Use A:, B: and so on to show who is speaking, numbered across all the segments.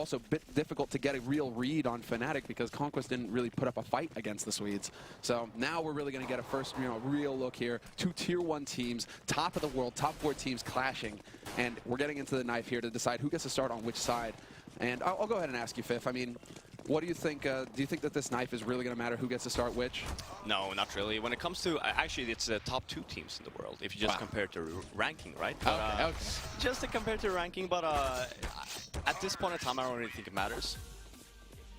A: also a bit difficult to get a real read on FNATIC because Conquest didn't really put up a fight against the Swedes. So now we're really going to get a first, real look here. Two Tier 1 teams, top of the world, top 4 teams clashing. And we're getting into the knife here to decide who gets to start on which side. And I'll go ahead and ask you, Fifth. I mean, what do you think? Do you think that this knife is really going to matter who gets to start which?
B: No, not really. When it comes to, actually, it's the top 2 teams in the world, if you just compare to ranking, right? But,
A: Okay.
B: Just to compare to ranking, but at this point in time, I don't really think it matters.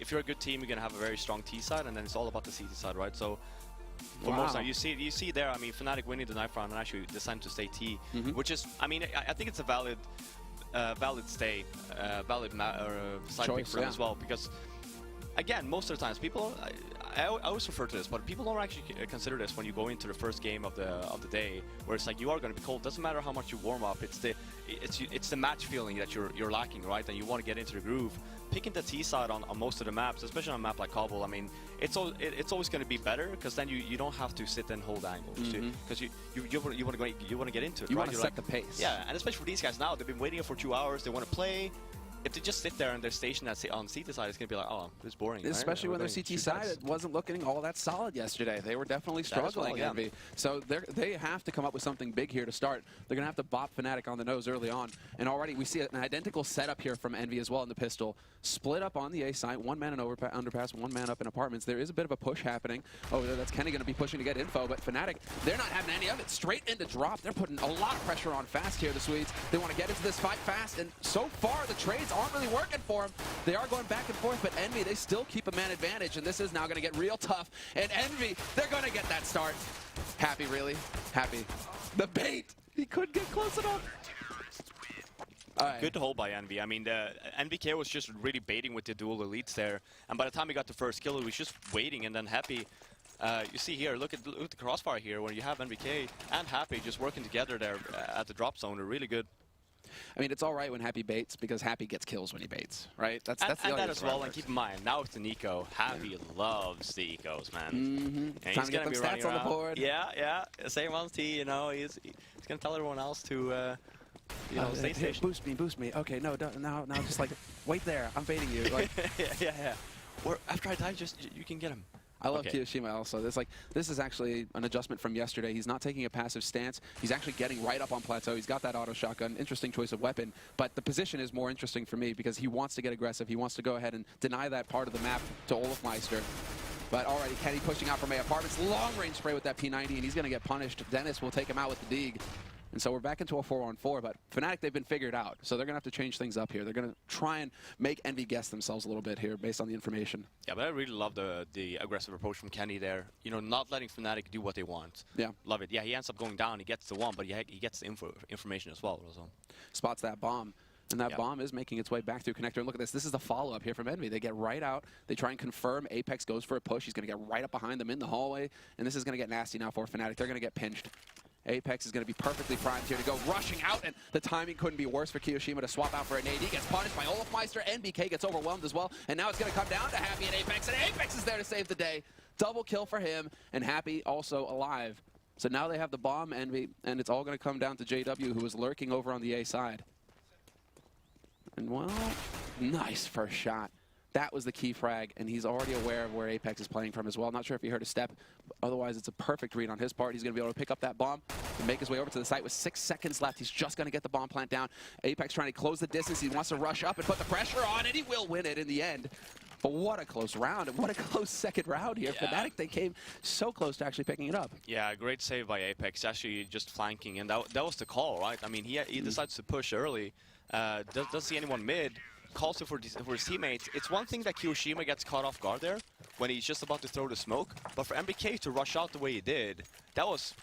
B: If you're a good team, you're going to have a very strong T side, and then it's all about the CT side, right? So, for most of you see there, I mean, FNATIC winning the knife round and actually deciding to stay T, which is, I mean, I think it's a valid side pick for them as well, because again, most of the times people, I always refer to this, but people don't actually consider this when you go into the first game of the day, where it's like you are going to be cold. Doesn't matter how much you warm up. It's the match feeling that you're lacking, right? And you want to get into the groove. Picking the T side on most of the maps, especially on a map like Cobble, I mean, it's always going to be better because then you don't have to sit and hold angles because you want to get into it.
A: You
B: right?
A: want to set the pace.
B: Yeah, and especially for these guys now, they've been waiting for 2 hours. They want to play. If they just sit there and they're stationed on CT side, it's going to be like, oh, this is boring.
A: Especially
B: right?
A: when their CT side it wasn't looking all that solid yesterday. They were definitely struggling, Envy. So they have to come up with something big here to start. They're going to have to bop FNATIC on the nose early on. And already we see an identical setup here from Envy as well in the pistol. Split up on the A side, 1 man in underpass, 1 man up in apartments. There is a bit of a push happening over there. That's Kenny going to be pushing to get info, but FNATIC, they're not having any of it. Straight into drop. They're putting a lot of pressure on fast here, the Swedes. They want to get into this fight fast, and so far the trades aren't really working for them. They are going back and forth, but Envy, they still keep a man advantage, and this is now going to get real tough. And Envy, they're going to get that start. Happy, really? Happy. The bait! He couldn't get close enough. Right.
B: Good hold by Envy. I mean, the NVK was just really baiting with the dual elites there, and by the time he got the first kill, he was just waiting, and then Happy. You see here, look at the crossfire here, where you have NVK and Happy just working together there at the drop zone. They're really good.
A: I mean, it's all right when Happy baits because Happy gets kills when he baits, right? That's the
B: that as well. And keep in mind, now it's an eco. Happy loves the ecos, man.
A: And
B: he's
A: to get them stats on the board.
B: Yeah. Same on T. You know, he's gonna tell everyone else to. Stay stationed.
A: Boost me. Okay, no, now just like, wait there. I'm baiting you. Like,
B: yeah. Or after I die, you can get him.
A: I love Kiyoshima also. This is actually an adjustment from yesterday. He's not taking a passive stance. He's actually getting right up on plateau. He's got that auto shotgun. Interesting choice of weapon. But the position is more interesting for me because he wants to get aggressive. He wants to go ahead and deny that part of the map to Olafmeister. But already Kenny pushing out from A apartments. Long range spray with that P90, and he's going to get punished. Dennis will take him out with the Deeg. And so we're back into a 4-on-4, but FNATIC, they've been figured out. So they're going to have to change things up here. They're going to try and make Envy guess themselves a little bit here based on the information.
B: Yeah, but I really love the aggressive approach from Kenny there. You know, not letting FNATIC do what they want.
A: Yeah.
B: Love it. Yeah, he ends up going down. He gets the one, but he gets the information as well. So.
A: Spots that bomb. And that bomb is making its way back through connector. And look at this. This is the follow-up here from Envy. They get right out. They try and confirm. Apex goes for a push. He's going to get right up behind them in the hallway. And this is going to get nasty now for FNATIC. They're going to get pinched. Apex is going to be perfectly primed here to go rushing out, and the timing couldn't be worse for Kiyoshima to swap out for a nade. He gets punished by Olafmeister, and BK gets overwhelmed as well, and now it's going to come down to Happy and Apex is there to save the day. Double kill for him, and Happy also alive. So now they have the bomb, Envy, and it's all going to come down to JW, who is lurking over on the A side. And, well, nice first shot. That was the key frag, and he's already aware of where Apex is playing from as well. Not sure if he heard a step. Otherwise, it's a perfect read on his part. He's going to be able to pick up that bomb and make his way over to the site with 6 seconds left. He's just going to get the bomb plant down. Apex trying to close the distance. He wants to rush up and put the pressure on, and he will win it in the end. But what a close round, and what a close second round here.
B: Yeah.
A: FNATIC, they came so close to actually picking it up.
B: Yeah, great save by Apex, actually just flanking, and that was the call, right? I mean, he decides to push early, doesn't see anyone mid, calls it for his teammates. It's one thing that Kiyoshima gets caught off guard there when he's just about to throw the smoke, but for MBK to rush out the way he did, that was,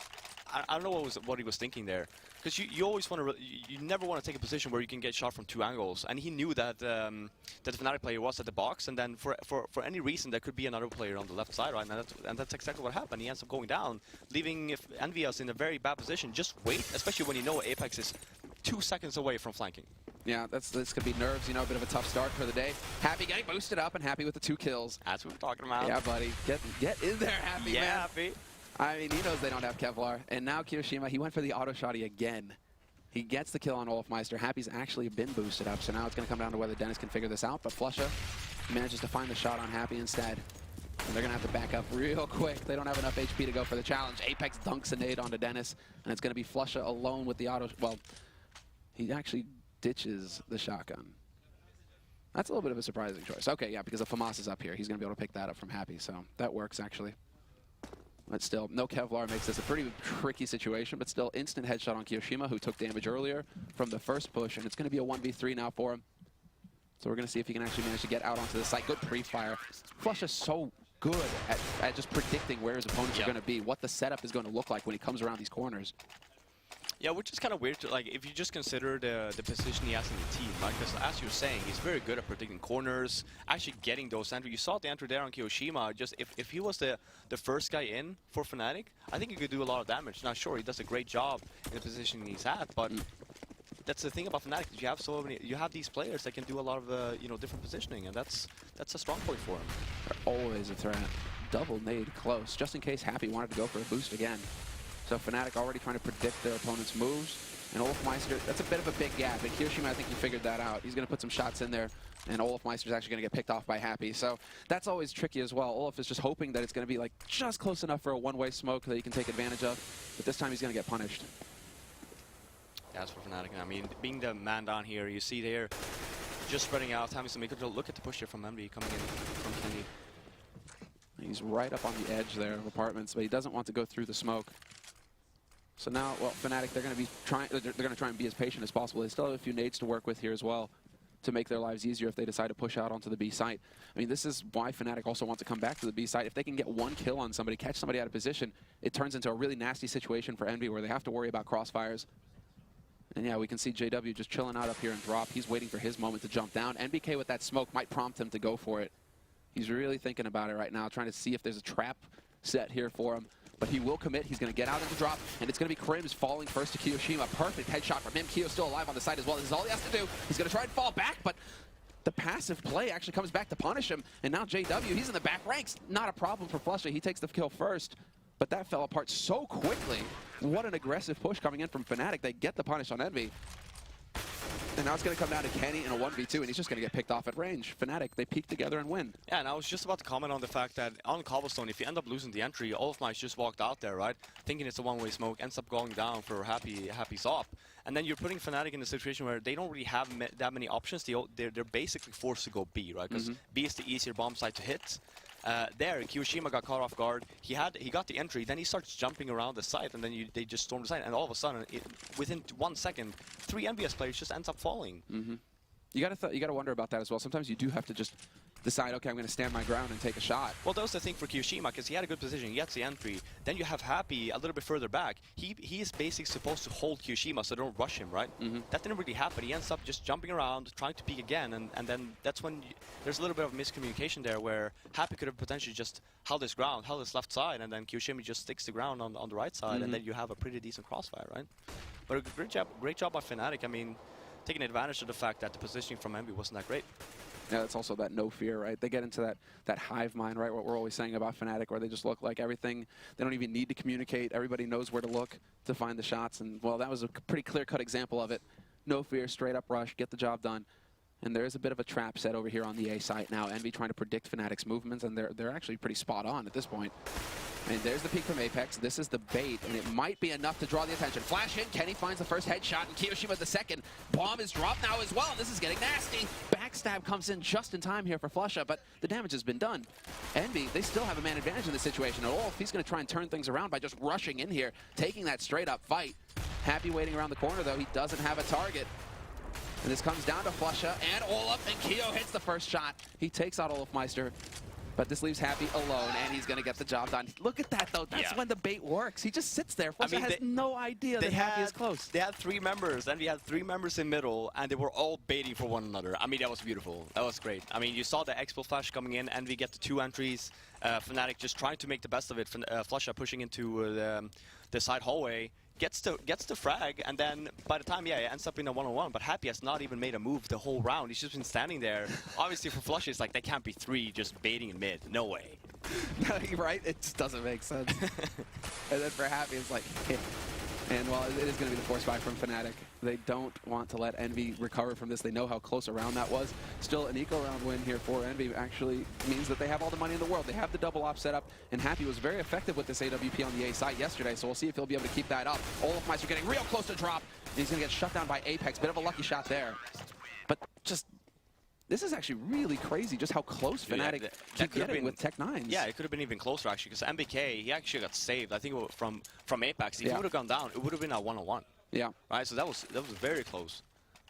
B: I don't know what he was thinking there. Because you always want to, you never want to take a position where you can get shot from 2 angles, and he knew that that the FNATIC player was at the box, and then for any reason there could be another player on the left side, right? And that's exactly what happened. He ends up going down, leaving ENVYUS in a very bad position. Just wait, especially when you know Apex is 2 seconds away from flanking.
A: Yeah, this could be nerves, you know, a bit of a tough start for the day. Happy getting boosted up and Happy with the 2 kills.
B: That's what we're talking about.
A: Yeah, buddy. Get in there, Happy,
B: yeah,
A: man.
B: Happy.
A: I mean, he knows they don't have Kevlar. And now Kiyoshima, he went for the auto shotty again. He gets the kill on Olafmeister. Happy's actually been boosted up, so now it's going to come down to whether Dennis can figure this out. But Flusha manages to find the shot on Happy instead. And they're going to have to back up real quick. They don't have enough HP to go for the challenge. Apex dunks a nade onto Dennis, and it's going to be Flusha alone with the auto. Well, he actually ditches the shotgun. That's a little bit of a surprising choice. Okay, yeah, because the FAMAS is up here. He's going to be able to pick that up from Happy, so that works, actually. But still, no Kevlar makes this a pretty tricky situation, but still instant headshot on Kiyoshima, who took damage earlier from the first push, and it's going to be a 1v3 now for him. So we're going to see if he can actually manage to get out onto the site. Good pre-fire. Flush is so good at just predicting where his opponents are going to be, what the setup is going to look like when he comes around these corners.
B: Yeah, which is kind of weird, like, if you just consider the position he has in the team, right? Because as you were saying, he's very good at predicting corners, actually getting those entries. You saw the entry there on Kiyoshima. Just if he was the first guy in for FNATIC, I think he could do a lot of damage. Now, sure, he does a great job in the position he's at, but that's the thing about FNATIC. You have so many, you have these players that can do a lot of you know, different positioning, and that's a strong point for him.
A: They're always a threat. Double nade close, just in case Happy wanted to go for a boost again. So FNATIC already trying to predict their opponent's moves. And Olafmeister, that's a bit of a big gap. And Kiyoshima, I think he figured that out. He's going to put some shots in there. And Olafmeister's actually going to get picked off by Happy. So that's always tricky as well. Olaf is just hoping that it's going to be like just close enough for a one-way smoke that he can take advantage of. But this time he's going to get punished.
B: That's for FNATIC. I mean, being the man down here, you see there, just spreading out, having some make a look at the push here from Envy coming in from Kenny.
A: He's right up on the edge there of apartments, but he doesn't want to go through the smoke. So now, well, FNATIC, they're going to try and be as patient as possible. They still have a few nades to work with here as well to make their lives easier if they decide to push out onto the B site. I mean, this is why FNATIC also wants to come back to the B site. If they can get one kill on somebody, catch somebody out of position, it turns into a really nasty situation for Envy where they have to worry about crossfires. And yeah, we can see JW just chilling out up here and drop. He's waiting for his moment to jump down. NBK with that smoke might prompt him to go for it. He's really thinking about it right now, trying to see if there's a trap set here for him. But he will commit. He's going to get out into drop, and it's going to be Krims falling first to Kiyoshima. Perfect headshot from him. Kiyo's still alive on the side as well. This is all he has to do. He's going to try and fall back, but the passive play actually comes back to punish him. And now JW, he's in the back ranks. Not a problem for Flusha. He takes the kill first, but that fell apart so quickly. What an aggressive push coming in from FNATIC. They get the punish on Envy. And now it's going to come down to Kenny in a 1v2, and he's just going to get picked off at range. FNATIC, they peek together and win.
B: Yeah, and I was just about to comment on the fact that on Cobblestone, if you end up losing the entry, Olafmeister just walked out there, right? Thinking it's a one-way smoke, ends up going down for Happy's op. And then you're putting FNATIC in a situation where they don't really have that many options. They're basically forced to go B, right? Because B is the easier bomb site to hit. There, Kiyoshima got caught off guard. He got the entry, then he starts jumping around the site, and then they just storm the site, and all of a sudden, within 1 second, 3 ENVYUS players just ends up falling.
A: You gotta wonder about that as well. Sometimes you do have to just decide, okay, I'm going to stand my ground and take a shot.
B: Well, that was the thing for Kiyoshima, because he had a good position. He gets the entry. Then you have Happy a little bit further back. He is basically supposed to hold Kiyoshima so they don't rush him, right? That didn't really happen. He ends up just jumping around, trying to peek again, and then that's when there's a little bit of miscommunication there where Happy could have potentially just held his ground, held his left side, and then Kiyoshima just sticks the ground on the right side, and then you have a pretty decent crossfire, right? But a great job by FNATIC. I mean, taking advantage of the fact that the positioning from Envy wasn't that great.
A: Yeah, that's also that no fear, right? They get into that hive mind, right? What we're always saying about FNATIC, where they just look like everything. They don't even need to communicate. Everybody knows where to look to find the shots. And, well, that was a pretty clear-cut example of it. No fear, straight-up rush, get the job done. And there is a bit of a trap set over here on the A site now. Envy trying to predict FNATIC's movements, and they're actually pretty spot on at this point. And there's the peek from Apex. This is the bait, and it might be enough to draw the attention. Flash hit, Kenny finds the first headshot, and Kiyoshima the second. Bomb is dropped now as well, and this is getting nasty. Backstab comes in just in time here for Flusha, but the damage has been done. Envy, they still have a man advantage in this situation. Olaf, he's going to try and turn things around by just rushing in here, taking that straight-up fight. Happy waiting around the corner, though. He doesn't have a target. And this comes down to Flusha and Olaf, and Kiyo hits the first shot. He takes out Olafmeister. But this leaves Happy alone, and he's going to get the job done. Look at that, though. That's when the bait works. He just sits there. Flusha has no idea that Happy is close.
B: They had 3 members, and we had 3 members in middle, and they were all baiting for one another. I mean, that was beautiful. That was great. I mean, you saw the Expo flash coming in, and we get the 2 entries. FNATIC just trying to make the best of it. Flusha pushing into the side hallway. Gets the frag, and then by the time, it ends up in a 1-on-1, but Happy has not even made a move the whole round. He's just been standing there. Obviously, for Flusha, it's like, they can't be 3 just baiting in mid. No way.
A: Right? It just doesn't make sense. And then for Happy, it's like, And while it is going to be the force buy from FNATIC, they don't want to let Envy recover from this. They know how close a round that was. Still, an eco-round win here for Envy actually means that they have all the money in the world. They have the double op set up, and Happy was very effective with this AWP on the A site yesterday, so we'll see if he'll be able to keep that up. Olofmeister getting real close to drop, and he's going to get shut down by Apex. Bit of a lucky shot there. But just... this is actually really crazy, just how close FNATIC keep getting with Tech9s.
B: Yeah, it could have been even closer, actually, because MBK, he actually got saved. I think from Apex. If he would have gone down, it would have been a 1-on-1.
A: Yeah.
B: Right, so that was very close.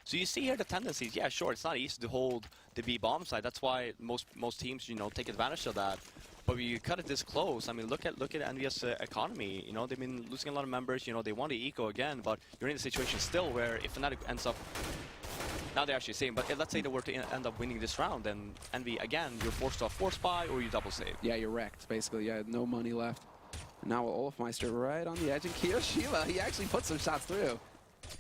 B: So you see here the tendencies. Yeah, sure, it's not easy to hold the B bomb side. That's why most teams, take advantage of that. But when you cut it this close, I mean, look at ENVYUS economy. They've been losing a lot of members. They want to eco again, but you're in a situation still where if FNATIC ends up... now they're actually saying, but let's say they were to end up winning this round, then Envy, again, you're forced to force buy or you double save.
A: Yeah, you're wrecked, basically. Yeah, no money left. And now Olofmeister right on the edge, and Kiyoshima, he actually put some shots through.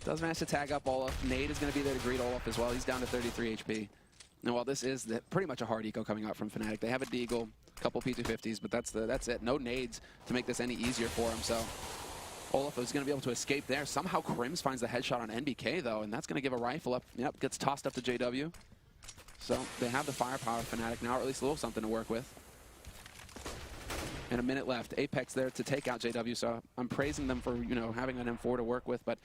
A: Does manage to tag up Olaf. Nade is going to be there to greet Olaf as well. He's down to 33 HP. And while this is pretty much a hard eco coming out from FNATIC, they have a Deagle, a couple P250s, but that's it. No nades to make this any easier for him, so... Olaf is going to be able to escape there. Somehow Crims finds the headshot on NBK, though, and that's going to give a rifle up. Yep, gets tossed up to JW. So they have the firepower FNATIC now, or at least a little something to work with. And a minute left. Apex there to take out JW, so I'm praising them for, having an M4 to work with, but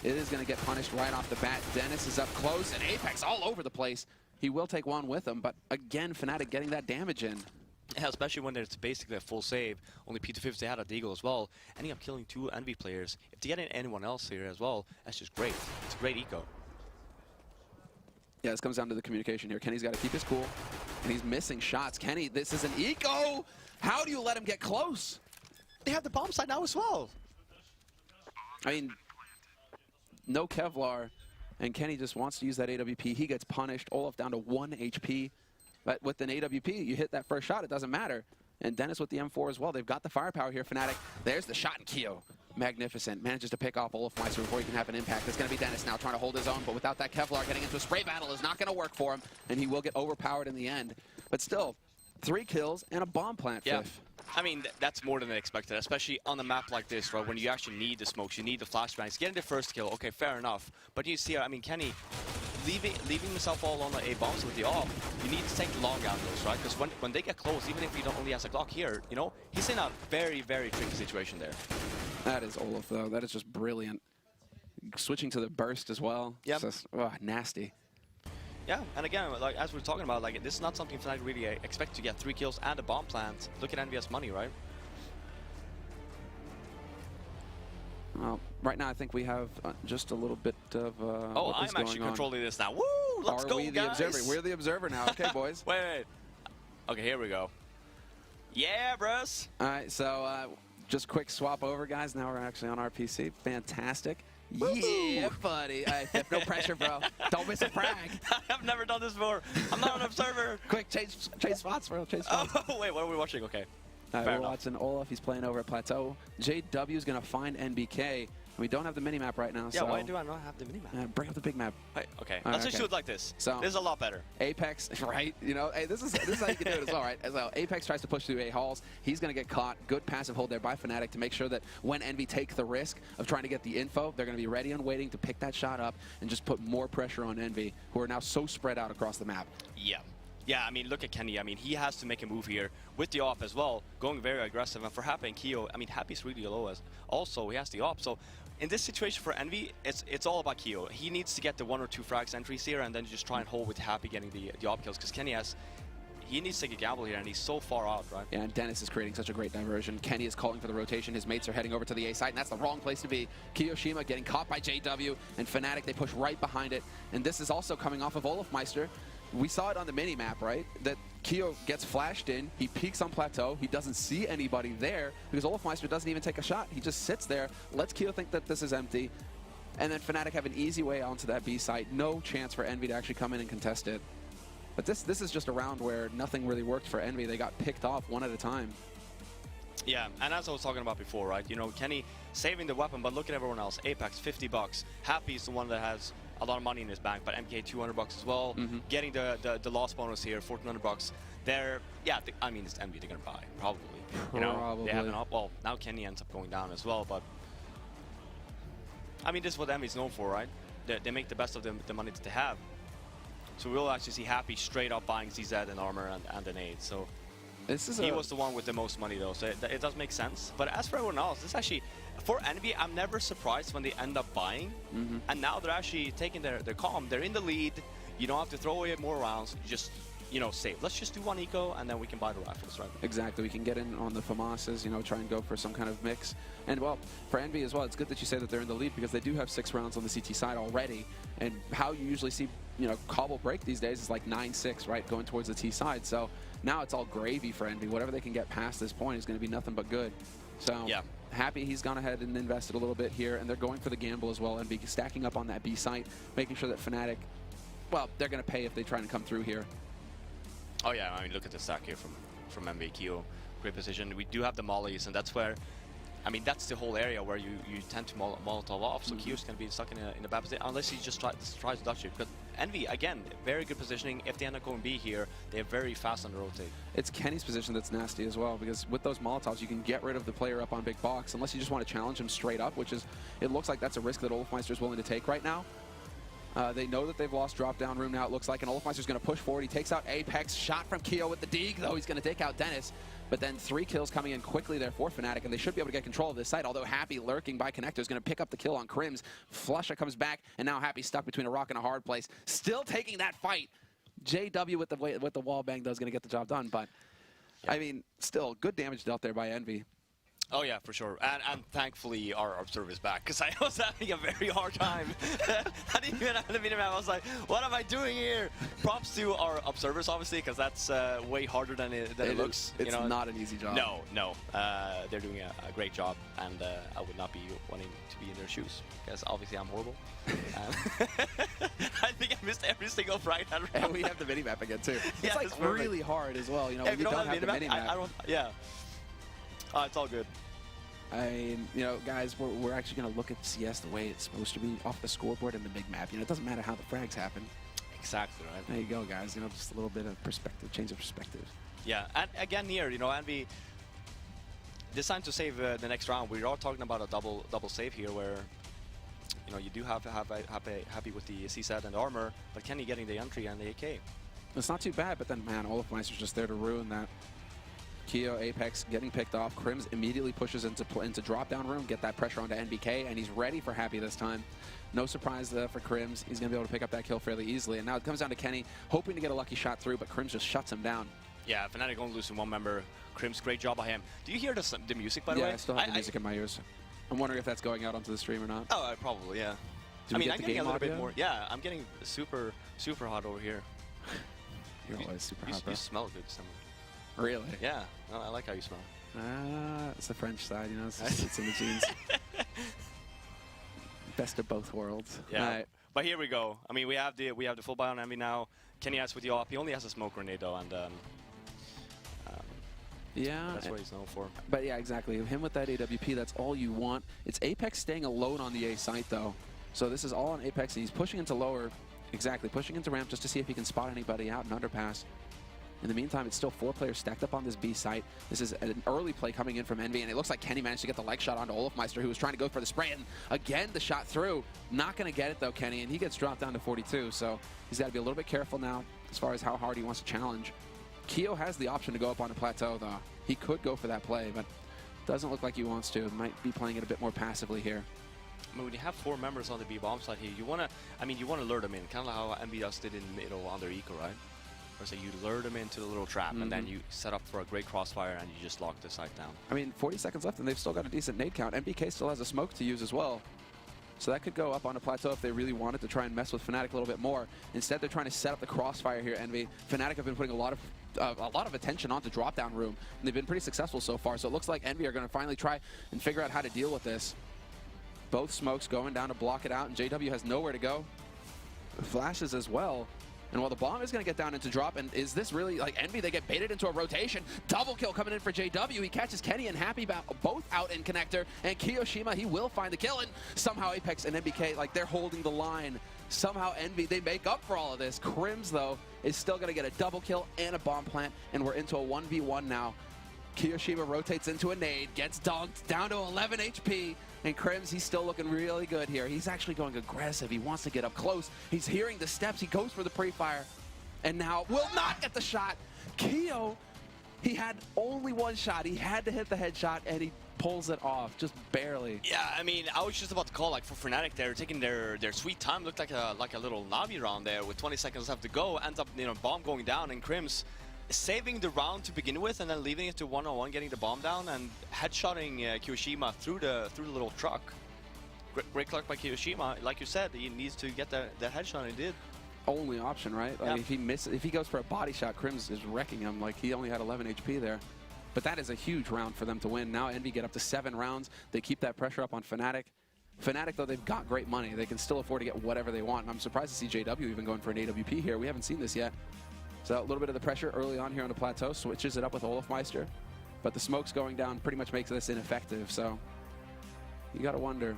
A: it is going to get punished right off the bat. Dennis is up close, and Apex all over the place. He will take one with him, but again, FNATIC getting that damage in.
B: Yeah, especially when it's basically a full save. Only P250 they had a Deagle as well. Ending up killing 2 Envy players. If they get anyone else here as well, that's just great. It's a great eco.
A: Yeah, this comes down to the communication here. Kenny's got to keep his cool, and he's missing shots. Kenny, this is an eco! How do you let him get close?
B: They have the bomb side now as well.
A: I mean, no Kevlar, and Kenny just wants to use that AWP. He gets punished. Olaf down to 1 HP. But with an AWP, you hit that first shot, it doesn't matter. And Dennis with the M4 as well. They've got the firepower here, FNATIC. There's the shot, and Kyo. Magnificent. Manages to pick off Olofmeister before he can have an impact. It's going to be Dennis now trying to hold his own, but without that Kevlar, getting into a spray battle is not going to work for him, and he will get overpowered in the end. But still, 3 kills and a bomb plant,
B: yeah.
A: Fifth.
B: I mean, that's more than expected, especially on a map like this, right, when you actually need the smokes, you need the flashbangs. Getting the first kill, okay, fair enough. But you see, I mean, Kenny leaving himself all on the A bombs with the off, you need to take the long angles, right? Because when they get close, even if he only has a Glock here, he's in a very, very tricky situation there.
A: That is Olaf, though. That is just brilliant. Switching to the burst as well.
B: Yeah.
A: Just, nasty.
B: Yeah, and again, like as we're talking about, like this is not something FNATIC really expect to get 3 kills and a bomb plant. Look at ENVYUS money, right?
A: Well, right now I think we have just a little bit of
B: oh, I'm actually controlling this now. Woo! Let's go,
A: guys. The observer? We're the observer now. Okay, boys.
B: Wait. Okay, here we go. Yeah, bros.
A: All right, so just quick swap over, guys. Now we're actually on our PC. Fantastic. Yeah, buddy. No pressure, bro. Don't miss a frag.
B: I've never done this before. I'm not an observer.
A: Quick, change spots, bro. Change spots.
B: Oh, wait, what are we watching? Okay.
A: We're watching Olaf. He's playing over at Plateau. JW is going to find NBK. We don't have the minimap right now.
B: Yeah,
A: so
B: why do I not have the minimap?
A: Bring up the big map.
B: Wait, okay, let's just do it like this. So this is a lot better.
A: Apex, right? Hey, this is how you can do it as well, right? As well, Apex tries to push through A halls. He's going to get caught. Good passive hold there by FNATIC to make sure that when Envy take the risk of trying to get the info, they're going to be ready and waiting to pick that shot up and just put more pressure on Envy, who are now so spread out across the map.
B: Yeah. Yeah, I mean, look at Kenny. I mean, he has to make a move here with the op as well, going very aggressive. And for Happy and Kyo, I mean, Happy's really low as also. He has the op. So in this situation for Envy, it's all about Kyo. He needs to get the 1 or 2 frags entries here and then just try and hold with Happy getting the op kills. Because Kenny he needs to take a gamble here, and he's so far out, right?
A: Yeah, and Dennis is creating such a great diversion. Kenny is calling for the rotation. His mates are heading over to the A site, and that's the wrong place to be. Kiyoshima getting caught by JW, and FNATIC, they push right behind it. And this is also coming off of Olofmeister. We saw it on the mini-map, right? That Kyo gets flashed in, he peeks on Plateau, he doesn't see anybody there because Olofmeister doesn't even take a shot. He just sits there, lets Kyo think that this is empty, and then FNATIC have an easy way onto that B site. No chance for Envy to actually come in and contest it. But this is just a round where nothing really worked for Envy. They got picked off one at a time.
B: Yeah, and as I was talking about before, right? Kenny saving the weapon, but look at everyone else. Apex, $50. Happy is the one that has a lot of money in his bank, but MK $200 as well. Getting the loss bonus here, $1,400. I mean, it's Envy. They're gonna buy probably. They have an up. Well, now Kenny ends up going down as well, but I mean, this is what Envy is known for, right? They make the best of the money that they have. So we'll actually see Happy straight up buying ZZ and armor and the nade. So he was the one with the most money though, so it does make sense. But as for everyone else, this actually, for Envy, I'm never surprised when they end up buying. And now they're actually taking their calm. They're in the lead. You don't have to throw away more rounds. You just, you know, save. Let's just do one eco, and then we can buy the rifles, right?
A: Exactly. We can get in on the FAMASs, you know, try and go for some kind of mix. And, well, for Envy as well, it's good that you say that they're in the lead because they do have 6 rounds on the CT side already. And how you usually see, you know, Cobble break these days is like 9-6, right, going towards the T side. So now it's all gravy for Envy. Whatever they can get past this point is going to be nothing but good. So
B: yeah.
A: Happy he's gone ahead and invested a little bit here, and they're going for the gamble as well. Envy stacking up on that B site, making sure that FNATIC, well, they're going to pay if they try and come through here.
B: Oh yeah, I mean, look at the stack here from MV. Keo, great position. We do have the mollies, and that's where, I mean, that's the whole area where you tend to Molotov off. So Keo's going to be stuck in a bad position unless he just tries to dodge it. But Envy, again, very good positioning. If they end up going B here, they're very fast on the rotate.
A: It's Kenny's position that's nasty as well, because with those Molotovs, you can get rid of the player up on big box, unless you just want to challenge him straight up, which is, it looks like that's a risk that Olofmeister's willing to take right now. They know that they've lost drop-down room now, it looks like, and Olofmeister's going to push forward. He takes out Apex, shot from Keo with the Deeg, though. He's going to take out Dennis. But then 3 kills coming in quickly there for FNATIC, and they should be able to get control of this site, although Happy lurking by Connector is going to pick up the kill on Crims. Flusha comes back, and now Happy's stuck between a rock and a hard place. Still taking that fight. JW with the wall bang, though, is going to get the job done. But, yeah. I mean, still, good damage dealt there by Envy.
B: Oh yeah, for sure, and thankfully our observer is back, because I was having a very hard time. I didn't even have the minimap. I was like, what am I doing here? Props to our observers, obviously, because that's way harder than it looks.
A: It's not an easy job.
B: No, they're doing a great job, and I would not be wanting to be in their shoes, because obviously I'm horrible. I think I missed every single right hand round.
A: And we have the minimap again too.
B: Yeah,
A: it's like really hard as well. You know,
B: if you
A: don't have the minimap.
B: I don't. Yeah. It's all good.
A: I mean, you know, guys, we're actually going to look at CS the way it's supposed to be, off the scoreboard and the big map. You know, it doesn't matter how the frags happen.
B: Exactly, right?
A: There you go, guys. You know, just a little bit of perspective, change of perspective.
B: Yeah, and again here, you know, Envy decided to save the next round. We're all talking about a double save here, where, you know, you do have Happy with the CSAT and armor, but Kenny getting the entry and the AK.
A: It's not too bad, but then, man, Olofmeister's just there to ruin that. Keo, Apex getting picked off. Crims immediately pushes into drop-down room, get that pressure onto NBK, and he's ready for Happy this time. No surprise for Crims. He's going to be able to pick up that kill fairly easily. And now it comes down to Kenny, hoping to get a lucky shot through, but Crims just shuts him down.
B: Yeah, FNATIC only losing 1 member. Crims, great job by him. Do you hear the music, by the way?
A: Yeah, I still have the music in my ears. I'm wondering if that's going out onto the stream or not.
B: Oh, probably, yeah. I mean, I'm getting a little bit more. Yeah, I'm getting super hot over here.
A: You're always super hot, bro.
B: You smell good somewhere.
A: Really?
B: Yeah, I like how you smell.
A: It's the French side, you know, it's in the genes. Best of both worlds.
B: Yeah,
A: right.
B: But here we go. I mean, we have the full buy on Envy now. Kenny has with the op. He only has a smoke grenade though, and
A: yeah,
B: that's what he's known for.
A: But yeah, exactly. Him with that AWP, that's all you want. It's Apex staying alone on the A site though, so this is all on Apex, and he's pushing into lower. Exactly, pushing into ramp just to see if he can spot anybody out in underpass. In the meantime, it's still 4 players stacked up on this B site. This is an early play coming in from Envy, and it looks like Kenny managed to get the leg shot onto Olofmeister, who was trying to go for the spray, and again, the shot through. Not going to get it, though, Kenny, and he gets dropped down to 42, so he's got to be a little bit careful now as far as how hard he wants to challenge. Keo has the option to go up on a plateau, though. He could go for that play, but doesn't look like he wants to. Might be playing it a bit more passively here.
B: I mean, when you have 4 members on the B bomb side here, you want to lure them in, kind of how ENVYUS did in the middle on their eco, right? So you lure them into the little trap, and then you set up for a great crossfire, and you just lock the site down.
A: I mean, 40 seconds left, and they've still got a decent nade count. MBK still has a smoke to use as well. So that could go up on a plateau if they really wanted to try and mess with FNATIC a little bit more. Instead, they're trying to set up the crossfire here, Envy. FNATIC have been putting a lot of attention onto drop-down room, and they've been pretty successful so far. So it looks like Envy are going to finally try and figure out how to deal with this. Both smokes going down to block it out, and JW has nowhere to go. Flashes as well. And while the bomb is going to get down into drop, and is this really, like, Envy, they get baited into a rotation. Double kill coming in for JW. He catches Kenny and Happy both out in connector. And Kiyoshima, he will find the kill. And somehow Apex and NBK, like, they're holding the line. Somehow Envy, they make up for all of this. Crims, though, is still going to get a double kill and a bomb plant. And we're into a 1v1 now. Kiyoshima rotates into a nade, gets dunked, down to 11 HP. And Crims, he's still looking really good here. He's actually going aggressive. He wants to get up close. He's hearing the steps. He goes for the pre-fire. And now will not get the shot. Keo, he had only one shot. He had to hit the headshot, and he pulls it off, just barely.
B: Yeah, I mean, I was just about to call, like, for FNATIC, they're taking their sweet time. Looked like a little Navi round there with 20 seconds left to go. Ends up, you know, bomb going down, and Crims saving the round to begin with, and then leaving it to one-on-one, getting the bomb down, and headshotting Kiyoshima through the little truck. Great luck by Kiyoshima. Like you said, he needs to get that headshot, and he did.
A: Only option, right? Like if he goes for a body shot, Crims is wrecking him. Like, he only had 11 HP there. But that is a huge round for them to win. Now Envy get up to 7 rounds. They keep that pressure up on FNATIC. FNATIC, though, they've got great money. They can still afford to get whatever they want. And I'm surprised to see JW even going for an AWP here. We haven't seen this yet. So a little bit of the pressure early on here on the plateau. Switches it up with Olafmeister. But the smoke's going down pretty much makes this ineffective. So you got to wonder.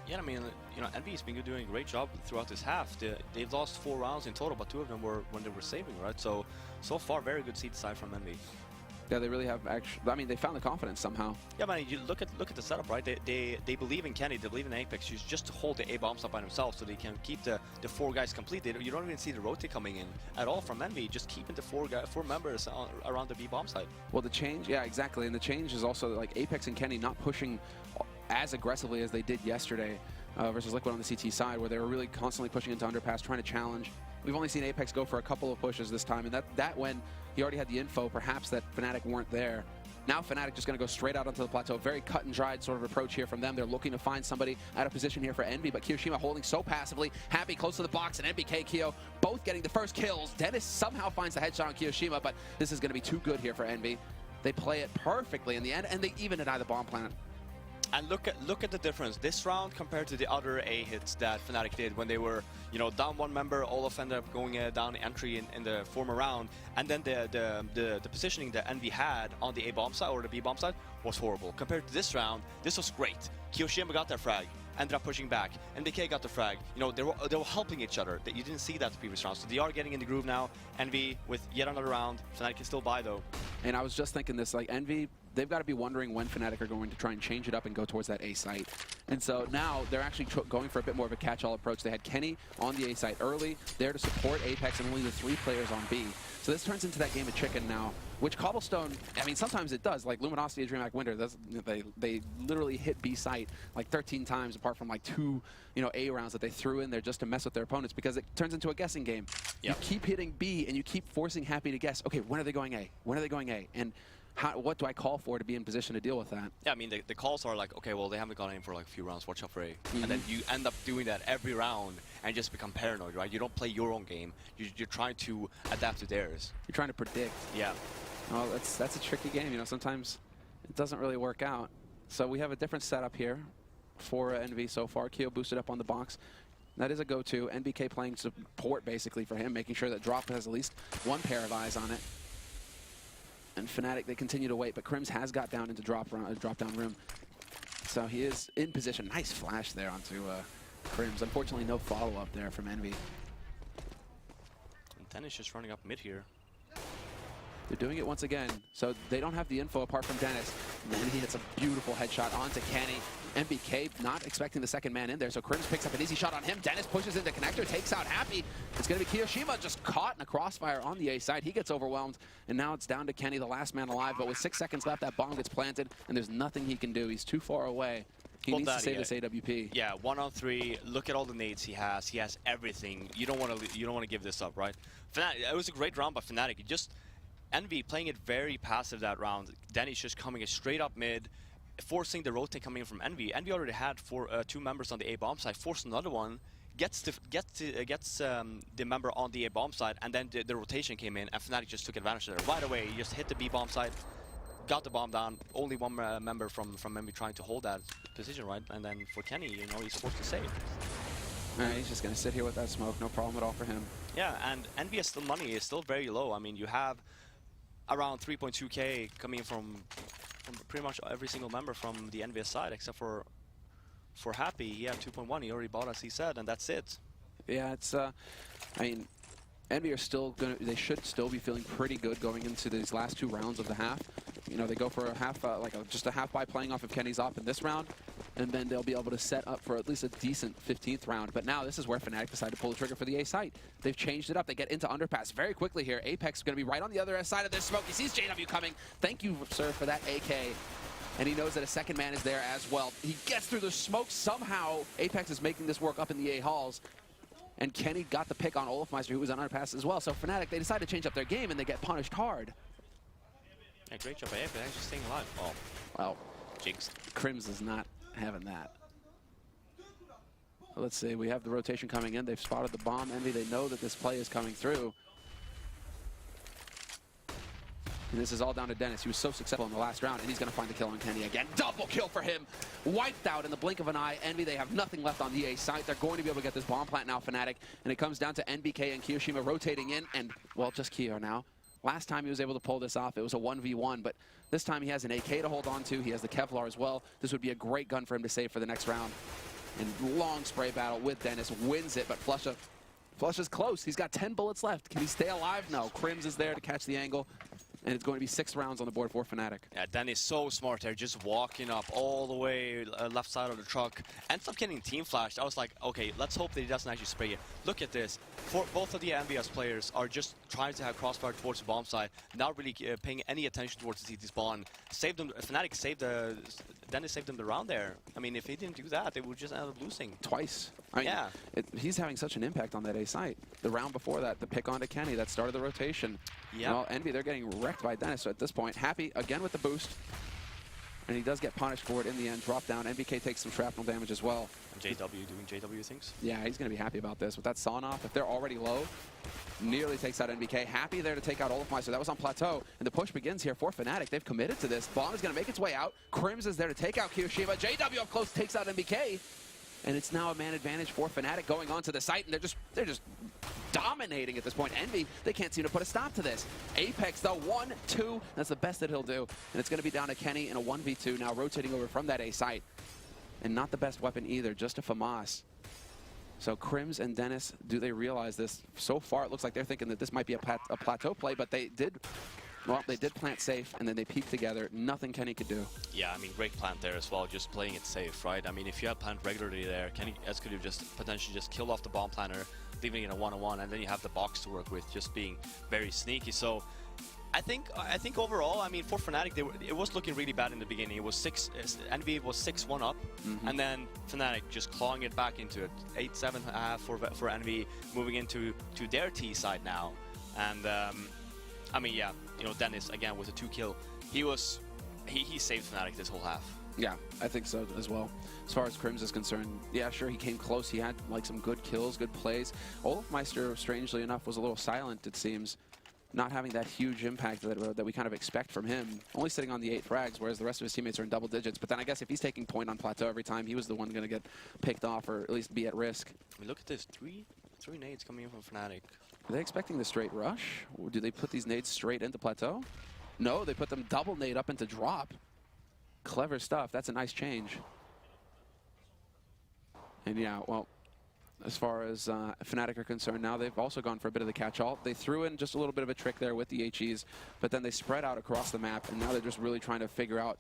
B: Yeah, I mean, you know, Envy's been doing a great job throughout this half. They've lost 4 rounds in total, but 2 of them were when they were saving, right? So far, very good seed side from Envy.
A: Yeah, they really have actually. I mean, they found the confidence somehow.
B: Yeah, man, you look at the setup, right? They believe in Kenny, they believe in Apex. You just to hold the A bombs up by themselves so they can keep the 4 guys complete. You don't even see the rotate coming in at all from Envy. Just keeping the 4 members around the B bomb side.
A: Well, the change, yeah, exactly, and the change is also like Apex and Kenny not pushing as aggressively as they did yesterday versus Liquid on the CT side, where they were really constantly pushing into underpass, trying to challenge. We've only seen Apex go for a couple of pushes this time, and that when he already had the info, perhaps that FNATIC weren't there. Now FNATIC just going to go straight out onto the plateau. Very cut and dried sort of approach here from them. They're looking to find somebody out of position here for Envy, but Kiyoshima holding so passively. Happy close to the box, and NBK Kyo both getting the first kills. Dennis somehow finds the headshot on Kiyoshima, but this is going to be too good here for Envy. They play it perfectly in the end, and they even deny the bomb plant.
B: And look at the difference this round compared to the other A hits that FNATIC did when they were, you know, down 1 member. Olaf ended up going down entry in the former round, and then the positioning that Envy had on the A bomb side or the B bomb side was horrible. Compared to this round, this was great. Kiyoshima got their frag, ended up pushing back, and NBK got the frag. You know, they were helping each other. You didn't see that the previous round, so they are getting in the groove now. Envy with yet another round. FNATIC can still buy though.
A: And I was just thinking this, like Envy, they've got to be wondering when FNATIC are going to try and change it up and go towards that A site. And so now they're actually going for a bit more of a catch-all approach. They had Kenny on the A site early, there to support Apex, and only the 3 players on B. So this turns into that game of chicken now, which Cobblestone, I mean, sometimes it does. Like Luminosity and DreamHack Winter, they literally hit B site like 13 times, apart from like 2, you know, A rounds that they threw in there just to mess with their opponents, because it turns into a guessing game. Yep. You keep hitting B, and you keep forcing Happy to guess, okay, when are they going A? When are they going A? And what do I call for to be in position to deal with that? Yeah,
B: I mean, the calls are like, okay, well, they haven't gone in for like a few rounds, watch out for A. And then you end up doing that every round and just become paranoid, right? You don't play your own game. You're trying to adapt to theirs.
A: You're trying to predict.
B: Yeah.
A: Well, that's a tricky game. You know, sometimes it doesn't really work out. So we have a different setup here for Envy so far. Keo boosted up on the box. That is a go-to. NBK playing support basically for him, making sure that Drop has at least 1 pair of eyes on it. And FNATIC, they continue to wait, but Crims has got down into drop-down room. So he is in position. Nice flash there onto Crims. Unfortunately, no follow-up there from Envy.
B: And Dennis just running up mid here.
A: They're doing it once again. So they don't have the info apart from Dennis. And then he hits a beautiful headshot onto Kenny. NBK not expecting the second man in there, so Crims picks up an easy shot on him. Dennis pushes into connector, takes out Happy. It's going to be Kiyoshima just caught in a crossfire on the A side. He gets overwhelmed, and now it's down to Kenny, the last man alive. But with 6 seconds left, that bomb gets planted, and there's nothing he can do. He's too far away. He needs to save this AWP.
B: Yeah, 1-on-3. Look at all the nades he has. He has everything. You don't want to give this up, right? It was a great round by FNATIC. Envy playing it very passive that round. Danny's just coming straight up mid, forcing the rotate coming in from Envy. Envy already had 2 members on the A bomb side, forced another one, gets the member on the A bomb side, and then the rotation came in, and FNATIC just took advantage of it right away. He just hit the B bomb side, got the bomb down. Only 1 member from Envy trying to hold that position, right? And then for Kenny, you know, he's forced to save.
A: All right, he's just going to sit here with that smoke, no problem at all for him.
B: Yeah, and Envy's money is still very low. I mean, you have around 3.2K coming in from pretty much every single member from the ENVYUS side, except for Happy. He had 2.1. He already bought, as he said, and that's it.
A: Yeah, it's I mean, Envy are still they should still be feeling pretty good going into these last 2 rounds of the half. You know, they go for a half, just a half by playing off of Kenny's op in this round. and then they'll be able to set up for at least a decent 15th round. But now this is where FNATIC decided to pull the trigger for the A site. They've changed it up. They get into underpass very quickly here. Apex is going to be right on the other side of this smoke. He sees JW coming. Thank you, sir, for that AK. And he knows that a second man is there as well. He gets through the smoke somehow. Apex is making this work up in the A halls. And Kenny got the pick on Olafmeister, who was on underpass as well. So FNATIC, they decide to change up their game, and they get punished hard.
B: Yeah, great job by Apex, actually staying alive. Oh,
A: well,
B: jinxed.
A: Crims is not having that. Let's see, we have the rotation coming in. They've spotted the bomb. Envy, they know that this play is coming through. And this is all down to Dennis. He was so successful in the last round, and he's going to find the kill on Kenny again. Double kill for him. Wiped out in the blink of an eye. Envy, they have nothing left on the A site. They're going to be able to get this bomb plant now, FNATIC. And it comes down to NBK and Kiyoshima rotating in, and, well, just Kiyo now. Last time he was able to pull this off, it was a 1v1, but this time he has an AK to hold on to. He has the Kevlar as well. This would be a great gun for him to save for the next round. And long spray battle with Dennis, wins it, but Flusha's close. He's got 10 bullets left. Can he stay alive? No. Crims is there to catch the angle. And it's going to be 6 rounds on the board for FNATIC.
B: Yeah, Danny's so smart there, just walking up all the way left side of the truck. Ends up getting team flashed. I was like, okay, let's hope that he doesn't actually spray it. Look at this. Both of the ENVYUS players are just trying to have crossfire towards the bomb side, not really paying any attention towards the CT spawn. Saved them. FNATIC saved Dennis saved them the round there. I mean, if he didn't do that, they would just end up losing.
A: Twice. I mean,
B: yeah.
A: He's having such an impact on that A site. The round before that, the pick onto Kenny, that started the rotation.
B: Yeah.
A: Well, Envy, they're getting wrecked by Dennis. So at this point, Happy again with the boost. And he does get punished for it in the end. Drop down. NBK takes some shrapnel damage as well.
B: And JW doing JW things.
A: Yeah, he's going to be happy about this. With that sawn off, if they're already low, nearly takes out NBK. Happy there to take out Olafmeister. That was on plateau. And the push begins here for FNATIC. They've committed to this. Bomb is going to make its way out. Crims is there to take out Kiyoshima. JW up close takes out NBK. And it's now a man advantage for FNATIC going onto the site, and they're just dominating at this point. Envy, they can't seem to put a stop to this. Apex, though, 1-2. That's the best that he'll do. And it's going to be down to Kenny in a 1v2, now rotating over from that A site. And not the best weapon either, just a FAMAS. So Crims and Dennis, do they realize this? So far, it looks like they're thinking that this might be a plateau play, but they did plant safe, and then they peeked together. Nothing Kenny could do.
B: Yeah, I mean, great plant there as well, just playing it safe, right? I mean, if you had plant regularly there, Kenny could have just potentially just killed off the bomb planter, leaving it in a 1-on-1, and then you have the box to work with, just being very sneaky. So I think overall, I mean, for FNATIC, it was looking really bad in the beginning. It was Envy was 6-1 up, and then FNATIC just clawing it back into it. 8-7.5 for Envy, moving into their T side now. And I mean, yeah, you know, Dennis again with a 2-kill. He saved FNATIC this whole half.
A: Yeah, I think so as well. As far as Crims is concerned, yeah, sure, he came close. He had like some good kills, good plays. Olafmeister, strangely enough, was a little silent, it seems, not having that huge impact that we kind of expect from him. Only sitting on the 8 frags, whereas the rest of his teammates are in double digits. But then I guess if he's taking point on plateau every time, he was the one going to get picked off or at least be at risk.
B: I mean, look at this, three nades coming in from FNATIC.
A: Are they expecting the straight rush? Or do they put these nades straight into plateau? No, they put them double nade up into drop. Clever stuff. That's a nice change. And yeah, well, as far as FNATIC are concerned now, they've also gone for a bit of the catch-all. They threw in just a little bit of a trick there with the HEs, but then they spread out across the map, and now they're just really trying to figure out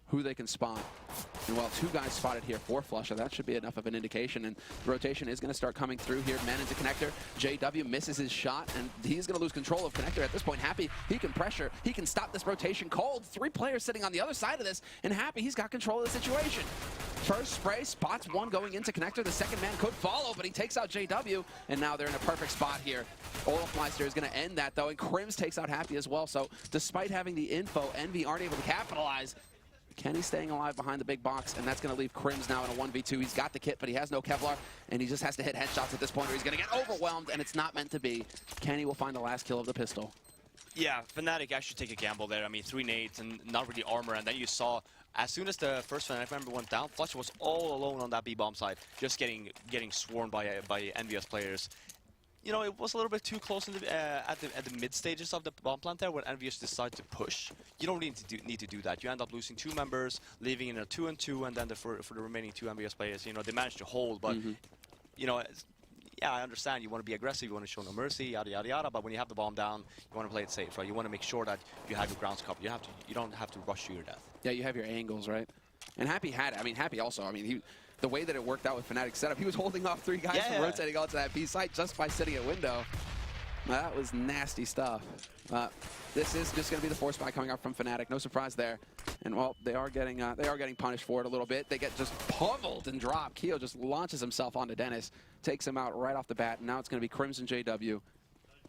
A: who they can spot. And while 2 guys spotted here for Flusha, that should be enough of an indication. And the rotation is going to start coming through here. Man into connector. JW misses his shot, and he's going to lose control of connector at this point. Happy, he can pressure. He can stop this rotation cold. 3 players sitting on the other side of this, and Happy, he's got control of the situation. First spray, spots 1 going into connector. The second man could follow, but he takes out JW, and now they're in a perfect spot here. Olafmeister is going to end that, though, and Crims takes out Happy as well. So despite having the info, Envy aren't able to capitalize. Kenny staying alive behind the big box, and that's going to leave Crims now in a 1v2. He's got the kit, but he has no Kevlar, and he just has to hit headshots at this point, or he's going to get overwhelmed, and it's not meant to be. Kenny will find the last kill of the pistol.
B: Yeah, FNATIC actually take a gamble there. I mean, 3 nades and not really armor, and then you saw, as soon as the first FNATIC member went down, Flusha was all alone on that B-bomb side, just getting swarmed by ENVYUS players. You know, it was a little bit too close in the, at the mid stages of the bomb plant there when ENVYUS decided to push. You don't need to do that. You end up losing 2 members, leaving in a 2-on-2, and then for the remaining 2 ENVYUS players, you know, they managed to hold. But you know, yeah, I understand you want to be aggressive, you want to show no mercy, yada yada yada. But when you have the bomb down, you want to play it safe, right? You want to make sure that you have your grounds covered. You don't have to rush to your death.
A: Yeah, you have your angles, right? And Happy had it. I mean, Happy also, I mean, the way that it worked out with FNATIC's setup, he was holding off 3 guys from rotating onto that B site just by sitting at window. That was nasty stuff. This is just going to be the force buy coming out from FNATIC. No surprise there. And well, they are getting punished for it a little bit. They get just pummeled and dropped. Keo just launches himself onto Dennis, takes him out right off the bat. And now it's going to be Crimson JW.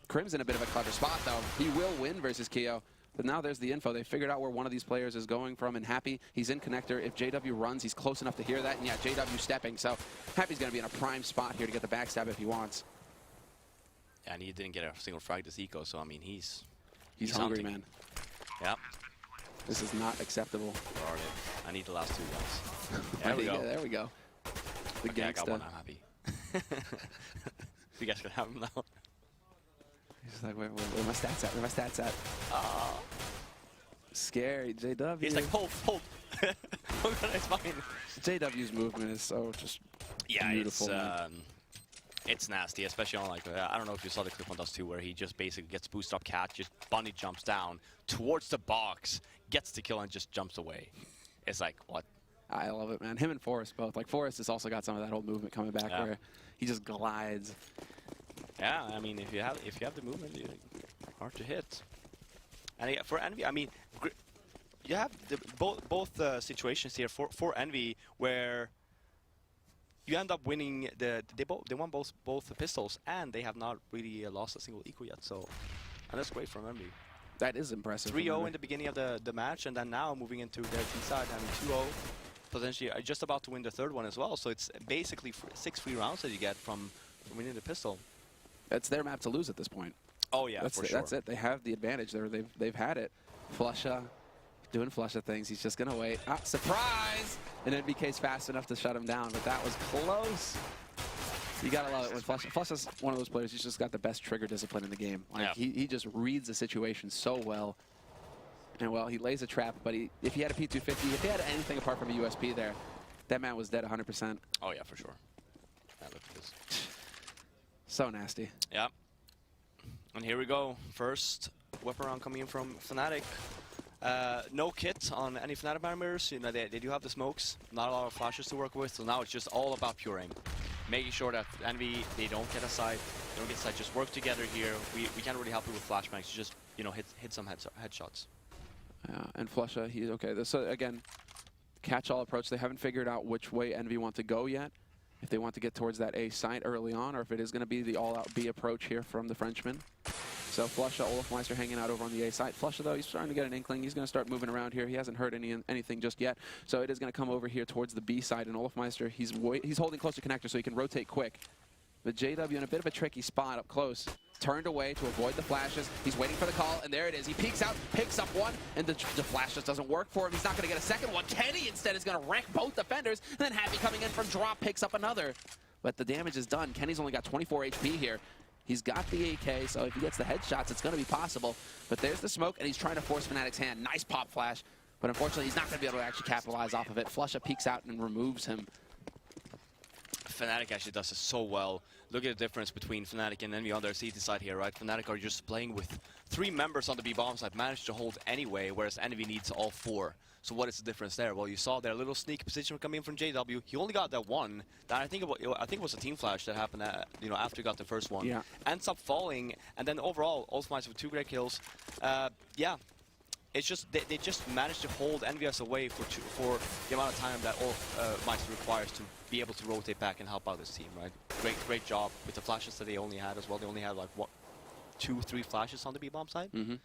A: Crim's in a bit of a clever spot though. He will win versus Keo. But now there's the info. They figured out where one of these players is going from, and Happy, he's in connector. If JW runs, he's close enough to hear that. And yeah, JW stepping. So Happy's going to be in a prime spot here to get the backstab if he wants.
B: Yeah, and he didn't get a single frag this eco, so I mean, he's
A: hungry,
B: hunting.
A: man.
B: Yeah.
A: This is not acceptable.
B: Where are they? I need the last 2 guys. There we go.
A: Yeah, there we go. The
B: okay, I got
A: gangsta.
B: one. I'm happy. You guys can have him now.
A: He's like, where my stats at? Where my stats at? Scary, JW.
B: He's like, hold. Oh, it's fine.
A: JW's movement is so just beautiful.
B: It's nasty, especially on like, I don't know if you saw the clip on Dust 2 where he just basically gets boost up cat, just bunny jumps down towards the box, gets the kill and just jumps away. It's like, what?
A: I love it, man. Him and Forrest both. Like, Forrest has also got some of that old movement coming back where he just glides.
B: Yeah, I mean, if you have the movement, hard to hit. And for Envy, I mean, you have both situations here for Envy where you end up winning they won both the pistols, and they have not really lost a single eco yet. So, and that's great from Envy.
A: That is impressive.
B: 3-0 in the beginning of the match, and then now moving into their T side and 2-0, potentially just about to win the 3rd one as well. So it's basically 6 free rounds that you get from winning the pistol.
A: It's their map to lose at this point.
B: Oh yeah,
A: that's
B: for sure.
A: That's it. They have the advantage there. They've had it. Flusha, doing Flusha things. He's just gonna wait. Ah, surprise! And NBK's fast enough to shut him down, but that was close. You gotta love it when Flusha's one of those players who's just got the best trigger discipline in the game. Like he just reads the situation so well. And well, he lays a trap, but if he had a P250, if he had anything apart from a USP there, that man was dead 100%.
B: Oh yeah, for sure. Yeah, look at this.
A: So nasty.
B: Yeah. And here we go. First weapon round coming in from FNATIC. No kit on any FNATIC members. You know, they do have the smokes. Not a lot of flashes to work with. So now it's just all about pure aim. Making sure that Envy, they don't get a side. They don't get a side. Just work together here. We can't really help you with flashbangs. Just, you know, hit some headshots.
A: And Flusha, he's okay. So again, catch-all approach. They haven't figured out which way Envy want to go yet. If they want to get towards that A site early on, or if it is going to be the all-out B approach here from the Frenchman. So Flusha, Olafmeister hanging out over on the A site. Flusha, though, he's starting to get an inkling. He's going to start moving around here. He hasn't heard anything just yet. So it is going to come over here towards the B side. And Olafmeister, he's holding close to connector so he can rotate quick. But JW in a bit of a tricky spot up close. Turned away to avoid the flashes. He's waiting for the call, and there it is. He peeks out, picks up one, and the flash just doesn't work for him. He's not going to get a second one. Kenny instead is going to wreck both defenders, and then Happy coming in from drop picks up another. But the damage is done. Kenny's only got 24 HP here. He's got the AK, so if he gets the headshots, it's going to be possible. But there's the smoke, and he's trying to force FNATIC's hand. Nice pop flash, but unfortunately, he's not going to be able to actually capitalize off of it. Flusha peeks out and removes him.
B: FNATIC actually does this so well. Look at the difference between FNATIC and Envy on their CT side here, right? FNATIC are just playing with 3 members on the B-bomb side, managed to hold anyway, whereas Envy needs all 4. So what is the difference there? Well, you saw their little sneak position coming in from JW. He only got that one. That I think it was a team flash that happened, after he got the first one.
A: Yeah.
B: Ends up falling, and then overall, Olafmeister with 2 great kills. Yeah. It's just they just managed to hold ENVYUS away for the amount of time that Olafmeister requires to be able to rotate back and help out his team, right? Great job with the flashes that they only had as well. They only had like 2-3 flashes on the B-bomb side.
A: Mm-hmm.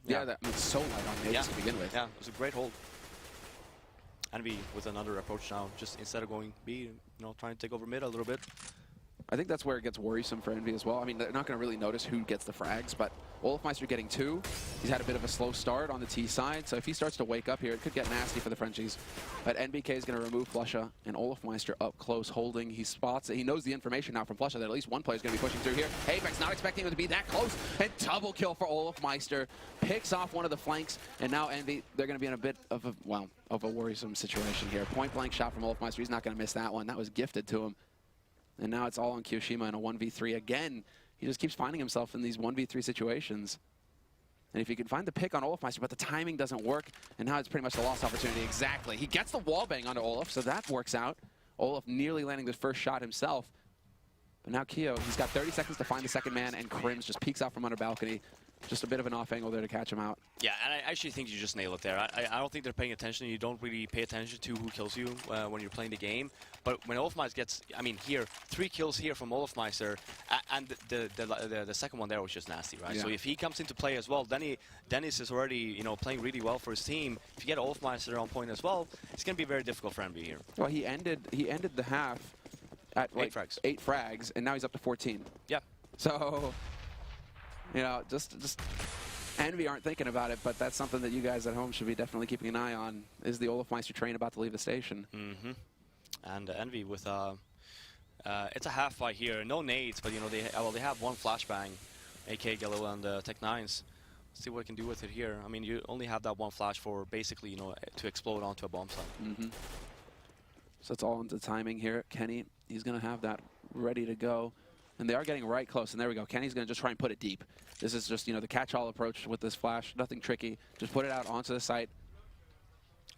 A: Yeah, that was so light on nades to begin with.
B: Yeah, it was a great hold. Envy with another approach now, just instead of going B, trying to take over mid a little bit.
A: I think that's where it gets worrisome for Envy as well. I mean, they're not going to really notice who gets the frags, but Olafmeister getting 2. He's had a bit of a slow start on the T side, so if he starts to wake up here, it could get nasty for the Frenchies. But NBK is going to remove Flusha, and Olafmeister up close holding. He spots it. He knows the information now from Flusha that at least one player is going to be pushing through here. Apex not expecting him to be that close, and double kill for Olafmeister. Picks off one of the flanks, and now Envy, they're going to be in a bit of a worrisome situation here. Point blank shot from Olafmeister. He's not going to miss that one. That was gifted to him. And now it's all on Kiyoshima in a 1v3 again. He just keeps finding himself in these 1v3 situations. And if you can find the pick on Olafmeister, but the timing doesn't work, and now it's pretty much the lost opportunity. Exactly. He gets the wall bang onto Olaf, so that works out. Olaf nearly landing his first shot himself. But now Keo, he's got 30 seconds to find the second man, and Crims just peeks out from under balcony. Just a bit of an off angle there to catch him out.
B: Yeah, and I actually think you just nail it there. I don't think they're paying attention. You don't really pay attention to who kills you when you're playing the game. But when Olafmeister gets, I mean, here, 3 kills here from Olafmeister, and the second one there was just nasty, right? Yeah. So if he comes into play as well, Dennis is already, you know, playing really well for his team. If you get Olafmeister on point as well, it's going to be very difficult for Envy here.
A: Well, he ended the half at like 8 frags, and now he's up to 14.
B: Yeah.
A: So, you know, just Envy aren't thinking about it, but that's something that you guys at home should be definitely keeping an eye on. Is the Olafmeister train about to leave the station?
B: Mm-hmm. And Envy with it's a half fight here. No nades, but you know they have one flashbang, AK Galil and Tech 9s. Let's see what we can do with it here. I mean, you only have that one flash for basically, you know, to explode onto a bomb site.
A: Mm-hmm. So it's all into timing here. Kenny, he's gonna have that ready to go. And they are getting right close, and there we go. Kenny's going to just try and put it deep. This is just, you know, the catch-all approach with this flash. Nothing tricky. Just put it out onto the site.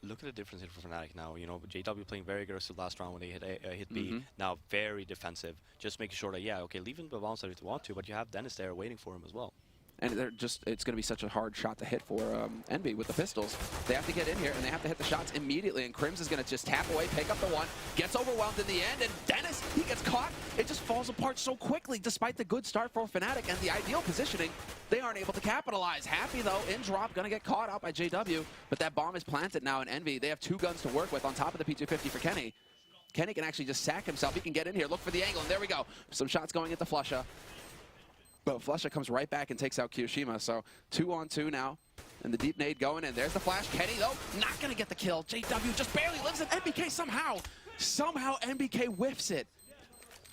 B: Look at the difference here for FNATIC now. You know, JW playing very aggressive last round when they hit B. Now very defensive. Just making sure that, yeah, okay, leave him the bounce if you want to, but you have Dennis there waiting for him as well.
A: And they're just, it's going to be such a hard shot to hit for Envy with the pistols. They have to get in here, and they have to hit the shots immediately, and Crims is going to just tap away, pick up the one, gets overwhelmed in the end, and Dennis, he gets caught. It just falls apart so quickly, despite the good start for FNATIC and the ideal positioning. They aren't able to capitalize. Happy, though, in drop, going to get caught out by JW, but that bomb is planted now in Envy. They have 2 guns to work with on top of the P250 for Kenny. Kenny can actually just sack himself. He can get in here, look for the angle, and there we go. Some shots going into Flusha. But Flusha comes right back and takes out Kiyoshima. So 2-on-2 now. And the deep nade going in. There's the flash. Kenny, though, not going to get the kill. JW just barely lives it. NBK somehow NBK whiffs it.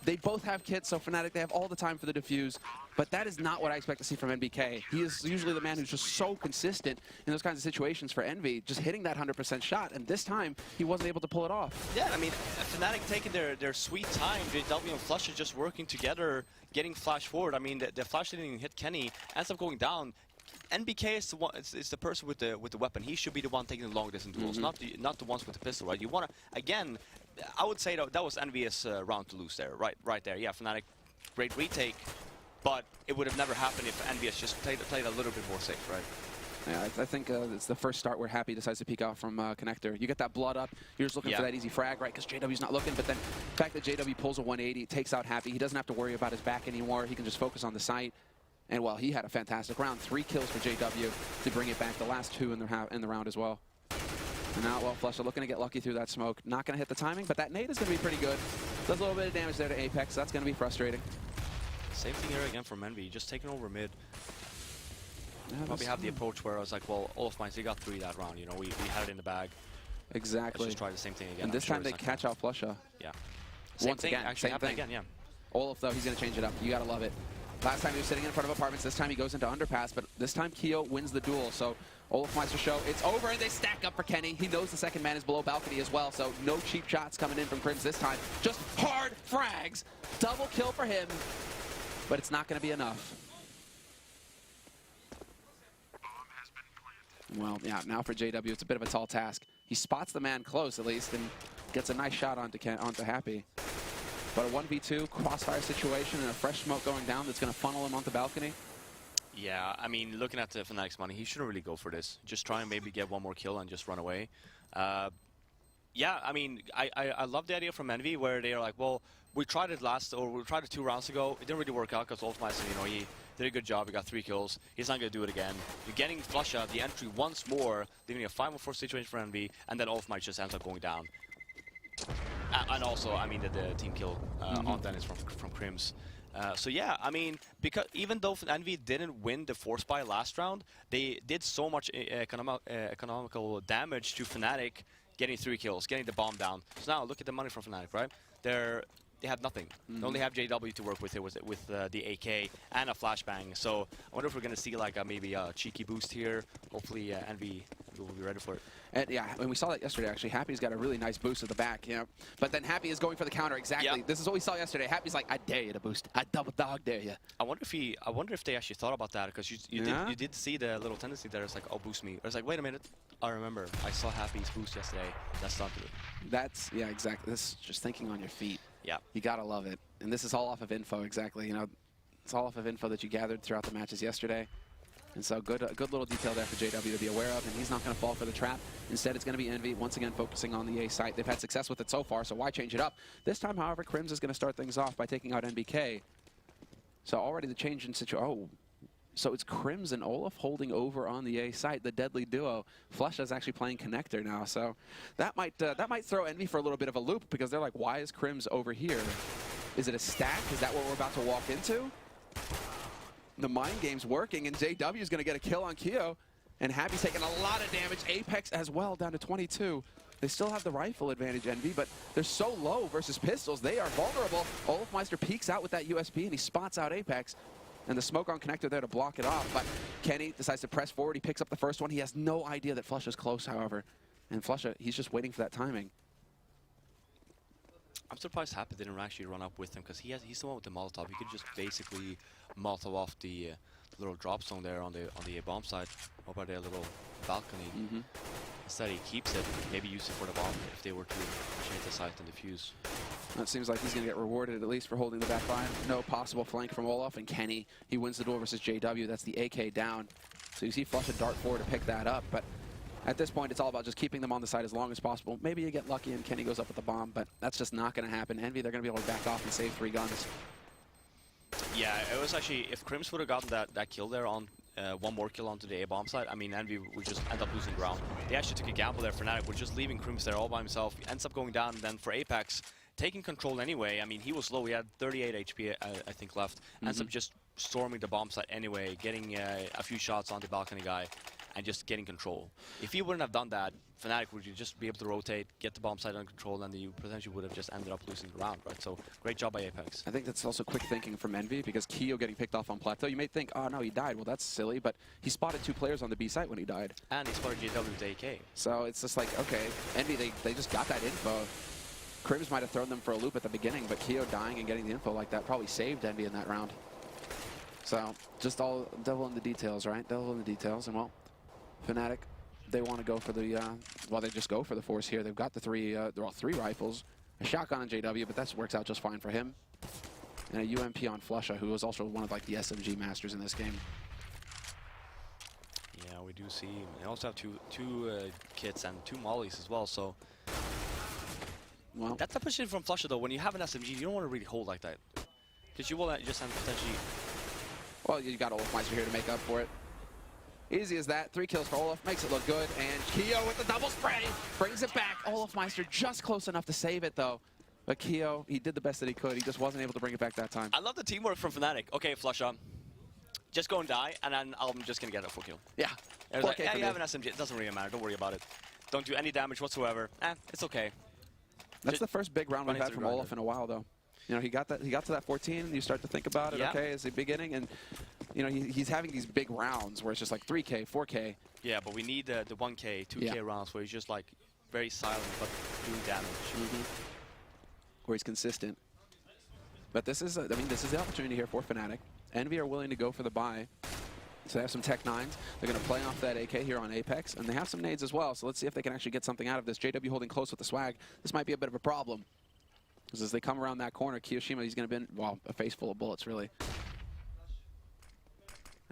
A: They both have kits, so FNATIC, they have all the time for the defuse. But that is not what I expect to see from NBK. He is usually the man who's just so consistent in those kinds of situations for Envy, just hitting that 100% shot. And this time, he wasn't able to pull it off.
B: Yeah, I mean, FNATIC taking their sweet time. JW and Flusha just working together, getting flash forward. I mean, the flash didn't even hit Kenny, ends up going down. NBK is the one. It's the person with the weapon. He should be the one taking the long distance duels, not the ones with the pistol, right? You want to, again, I would say that was envious round to lose there, right there. Yeah, FNATIC, great retake, but it would have never happened if envious just played a little bit more safe, right?
A: Yeah, I think it's the first start where Happy decides to peek out from Connector. You get that blood up, you're just looking for that easy frag, right? Because JW's not looking, but then the fact that JW pulls a 180, takes out Happy, he doesn't have to worry about his back anymore. He can just focus on the site. And well, he had a fantastic round. 3 kills for JW to bring it back. The last 2 in the round as well. And now, well, Flusha looking to get lucky through that smoke. Not going to hit the timing, but that nade is going to be pretty good. Does a little bit of damage there to Apex. That's going to be frustrating.
B: Same thing here again from Envy, just taking over mid. Yeah, probably have the approach where I was like, well, Olafmeister got 3 that round. You know, we had it in the bag.
A: Exactly.
B: Let's just try the same thing again.
A: And this time they catch out Flusha.
B: Yeah.
A: Once thing, again,
B: actually
A: same thing.
B: Again, yeah.
A: Olaf, though, he's going to change it up. You got to love it. Last time he was sitting in front of apartments. This time he goes into underpass, but this time Keo wins the duel. So Olafmeister show, it's over, and they stack up for Kenny. He knows the second man is below balcony as well, so no cheap shots coming in from Crims this time. Just hard frags. Double kill for him, but it's not going to be enough. Well, yeah, now for JW, it's a bit of a tall task. He spots the man close, at least, and gets a nice shot onto Happy. But a 1v2 crossfire situation and a fresh smoke going down that's going to funnel him onto balcony.
B: Yeah, I mean, looking at the FNATIC's money, he shouldn't really go for this. Just try and maybe get one more kill and just run away. Yeah, I mean, I love the idea from Envy where they're like, well, we tried it 2 rounds ago. It didn't really work out because Olafmeister, you know, he did a good job. He got 3 kills. He's not going to do it again. You're getting Flusha, the entry once more, leaving a 5-on-4 situation for Envy, and then Olafmeister just ends up going down. And also, I mean, the team kill on Dennis from Crims. So yeah, I mean, because even though Envy didn't win the force buy last round, they did so much economical damage to FNATIC, getting 3 kills, getting the bomb down. So now look at the money from FNATIC, right? They have nothing. They only have JW to work with here with the AK and a flashbang. So I wonder if we're gonna see like maybe a cheeky boost here. Hopefully Envy people will be ready for it.
A: And yeah, and we saw that yesterday, actually. Happy's got a really nice boost at the back, you know. But then Happy is going for the counter, exactly.
B: Yep.
A: This is what we saw yesterday. Happy's like, I dare you to boost. I double dog dare you.
B: I wonder if they actually thought about that, because you did see the little tendency there. It's like, oh, boost me. Or it's like, wait a minute. I remember. I saw Happy's boost yesterday. That's not good.
A: That's, yeah, exactly. This is just thinking on your feet.
B: Yeah.
A: You gotta love it. And this is all off of info, exactly. You know, it's all off of info that you gathered throughout the matches yesterday. And so good little detail there for JW to be aware of, and he's not going to fall for the trap. Instead, it's going to be Envy, once again, focusing on the A site. They've had success with it so far, so why change it up? This time, however, Crims is going to start things off by taking out NBK. So already the change in situation. Oh, so it's Crims and Olaf holding over on the A site, the deadly duo. Flusha is actually playing connector now, so that might throw Envy for a little bit of a loop, because they're like, why is Crims over here? Is it a stack? Is that what we're about to walk into? The mind game's working, and JW is going to get a kill on Keo, and Happy's taking a lot of damage. Apex as well, down to 22. They still have the rifle advantage, Envy, but they're so low versus pistols. They are vulnerable. Olafmeister peeks out with that USB, and he spots out Apex, and the smoke on connector there to block it off. But Kenny decides to press forward. He picks up the first one. He has no idea that Flusha's close, however, and Flusha, he's just waiting for that timing.
B: I'm surprised Happy didn't actually run up with him, because he's the one with the Molotov. He could just basically Molotov off the little drop zone there on the bomb side, over their little balcony. Instead, he keeps it, maybe use it for the bomb if they were to change the site and defuse.
A: It seems like he's going to get rewarded at least for holding the back line. No possible flank from Olaf, and Kenny, he wins the duel versus JW. That's the AK down. So you see Flusha dart forward to pick that up, but at this point, it's all about just keeping them on the side as long as possible. Maybe you get lucky and Kenny goes up with the bomb, but that's just not going to happen. Envy, they're going to be able to back off and save 3 guns.
B: Yeah, it was actually, if Crims would have gotten that kill there on one more kill onto the A-bomb side, I mean, Envy would just end up losing ground. They actually took a gamble there. FNATIC were just leaving Crims there all by himself. He ends up going down, and then for Apex, taking control anyway. I mean, he was low. He had 38 HP, I think, left. Ends up just storming the bomb site anyway, getting a few shots on the balcony guy, and just getting control. If he wouldn't have done that, FNATIC would just be able to rotate, get the bomb site under control, and you potentially would have just ended up losing the round, right? So, great job by Apex.
A: I think that's also quick thinking from Envy, because Keo getting picked off on Plateau, you may think, oh no, he died. Well, that's silly, but he spotted 2 players on the B site when he died.
B: And he spotted JW with AK.
A: So it's just like, okay, Envy, they just got that info. Crims might have thrown them for a loop at the beginning, but Keo dying and getting the info like that probably saved Envy in that round. So, just all devil in the details, right? Devil in the details, and well, FNATIC, they want to go for the, well, they just go for the force here. They've got the 3 rifles, a shotgun on JW, but that works out just fine for him. And a UMP on Flusha, who is also one of like the SMG masters in this game.
B: Yeah, we do see. They also have two kits and 2 mollies as well, so.
A: Well,
B: that's the position from Flusha though. When you have an SMG, you don't want to really hold like that, because you will just potentially.
A: Well, you got Olafmeister here to make up for it. Easy as that. 3 kills for Olaf. Makes it look good. And Keo with the double spray. Brings it back. Olafmeister just close enough to save it, though. But Keo, he did the best that he could. He just wasn't able to bring it back that time.
B: I love the teamwork from FNATIC. Okay, Flusha, just go and die, and then I'm just going to get a full kill.
A: Yeah.
B: Like, yeah, you have an SMG. It doesn't really matter. Don't worry about it. Don't do any damage whatsoever. It's okay.
A: That's the first big round we've had from Olaf in a while, though. You know, he got to that 14, and you start to think about it, okay, as a beginning, and you know, he's having these big rounds where it's just like 3K, 4K. Yeah,
B: but we need the 1K, 2K rounds where he's just like very silent but doing damage.
A: Where he's consistent. But this is, I mean, this is the opportunity here for FNATIC. Envy are willing to go for the buy. So they have some Tech 9s. They're going to play off that AK here on Apex, and they have some nades as well, so let's see if they can actually get something out of this. JW holding close with the swag. This might be a bit of a problem. Because as they come around that corner, Kiyoshima, he's going to be, well, a face full of bullets, really.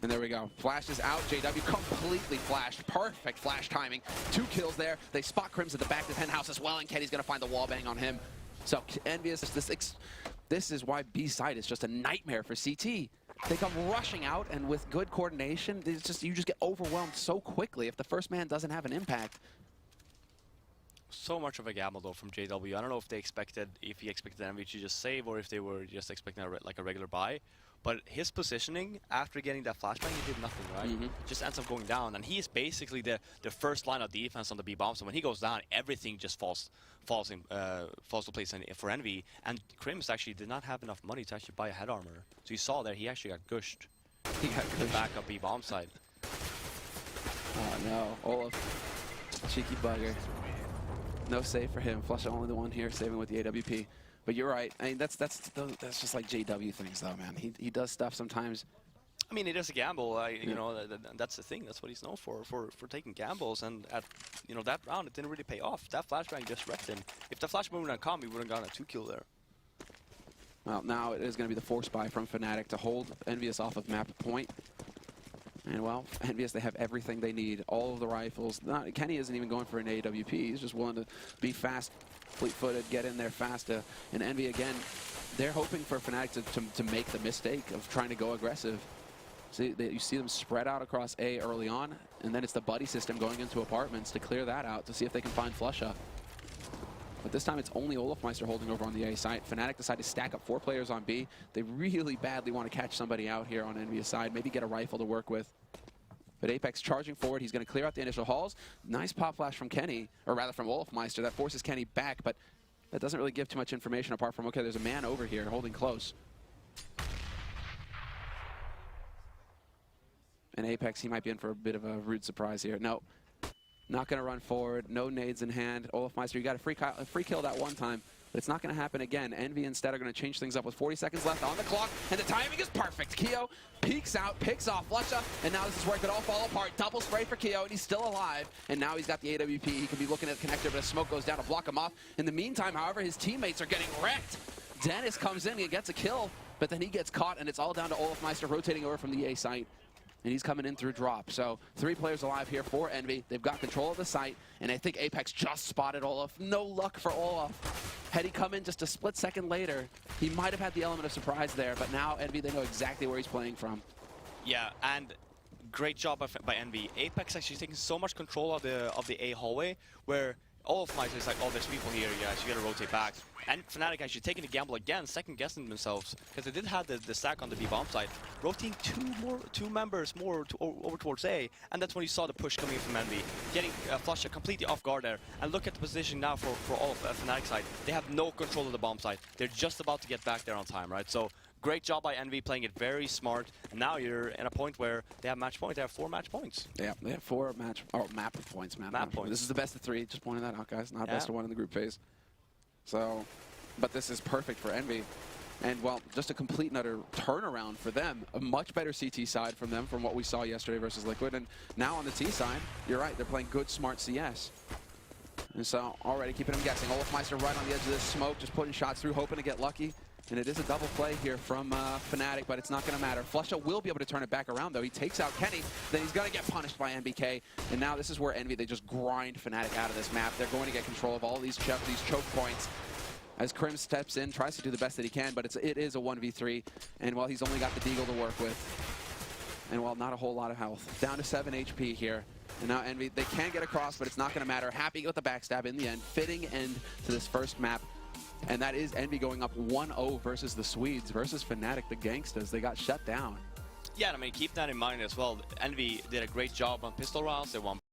A: And there we go. Flashes out. JW completely flashed. Perfect flash timing. 2 kills there. They spot Crims at the back of the penthouse as well, and Kenny's going to find the wall bang on him. So ENVYUS, this is why B side is just a nightmare for CT. They come rushing out, and with good coordination, it's just, you just get overwhelmed so quickly if the first man doesn't have an impact.
B: So much of a gamble though from JW. I don't know if he expected Envy to just save, or if they were just expecting like a regular buy. But his positioning after getting that flashbang, he did nothing, right? Just ends up going down, and he is basically the first line of defense on the B bomb. So when he goes down, everything just falls to place for Envy. And Crims actually did not have enough money to actually buy a head armor. So you saw there, he actually got gushed. He got the backup B bomb side.
A: Oh no, Olaf. Cheeky bugger. No save for him. Flusha only the one here saving with the AWP. But you're right. I mean, that's just like JW things, though, man. He does stuff sometimes.
B: I mean, it is a gamble. You know, that's the thing. That's what he's known for taking gambles. And at that round, it didn't really pay off. That flashbang just wrecked him. If the flashbang wouldn't have come, he would have gotten a 2-kill there.
A: Well, now it is going to be the force buy from FNATIC to hold ENVYUS off of map point. And, well, ENVYUS, they have everything they need. All of the rifles. Kenny isn't even going for an AWP. He's just willing to be fast, fleet-footed, get in there fast. And Envy, again, they're hoping for FNATIC to make the mistake of trying to go aggressive. See, you see them spread out across A early on, and then it's the buddy system going into apartments to clear that out to see if they can find Flusha. But this time it's only Olofmeister holding over on the A side. FNATIC decide to stack up 4 players on B. They really badly want to catch somebody out here on ENVYUS side, maybe get a rifle to work with. But Apex charging forward, he's going to clear out the initial halls. Nice pop flash from Kenny, or rather from Olofmeister. That forces Kenny back, but that doesn't really give too much information apart from, okay, there's a man over here holding close. And Apex, he might be in for a bit of a rude surprise here. No, not going to run forward. No nades in hand. Olofmeister, you got a free kill that one time, but it's not going to happen again. Envy instead are going to change things up with 40 seconds left on the clock, and the timing is perfect. Keo peeks out, picks off Flusha, and now this is where it could all fall apart. Double spray for Keo, and he's still alive, and now he's got the AWP. He can be looking at the connector, but a smoke goes down to block him off. In the meantime, however, his teammates are getting wrecked. Dennis comes in, he gets a kill, but then he gets caught, and it's all down to Olofmeister rotating over from the A site. And he's coming in through drop. So 3 players alive here for Envy. They've got control of the site, and I think Apex just spotted Olaf. No luck for Olaf. Had he come in just a split second later, he might have had the element of surprise there, but now Envy, they know exactly where he's playing from.
B: Yeah, and great job by Envy. Apex actually taking so much control of the A hallway, where Olofmeister is like, oh, there's people here, yeah, so you gotta rotate back. And FNATIC actually taking a gamble again, second-guessing themselves, because they did have the stack on the B bomb side, rotating 2 members more over towards A, and that's when you saw the push coming in from Envy, getting Flusha completely off guard there. And look at the position now for all of FNATIC side. They have no control of the bomb side. They're just about to get back there on time, right? So great job by Envy, playing it very smart. Now you're in a point where they have match point. They have 4 match points.
A: Yeah, they have 4 map points. Map points. This is the best of 3. Just pointing that out, guys. Not best of 1 in the group phase. So, but this is perfect for Envy. And, well, just a complete and utter turnaround for them. A much better CT side from them from what we saw yesterday versus Liquid. And now on the T side, you're right, they're playing good, smart CS. And so, already keeping them guessing. Olofmeister right on the edge of this smoke, just putting shots through, hoping to get lucky. And it is a double play here from FNATIC, but it's not going to matter. Flusha will be able to turn it back around, though. He takes out Kenny, then he's going to get punished by NBK. And now this is where Envy, they just grind FNATIC out of this map. They're going to get control of all of these choke points. As Krim steps in, tries to do the best that he can, but it is a 1v3. And, well, he's only got the Deagle to work with. And, well, not a whole lot of health. Down to 7 HP here. And now Envy, they can get across, but it's not going to matter. Happy with the backstab in the end. Fitting end to this first map. And that is Envy going up 1-0 versus the Swedes, versus FNATIC, the gangsters. They got shut down.
B: Yeah, I mean, keep that in mind as well. Envy did a great job on pistol rounds. They won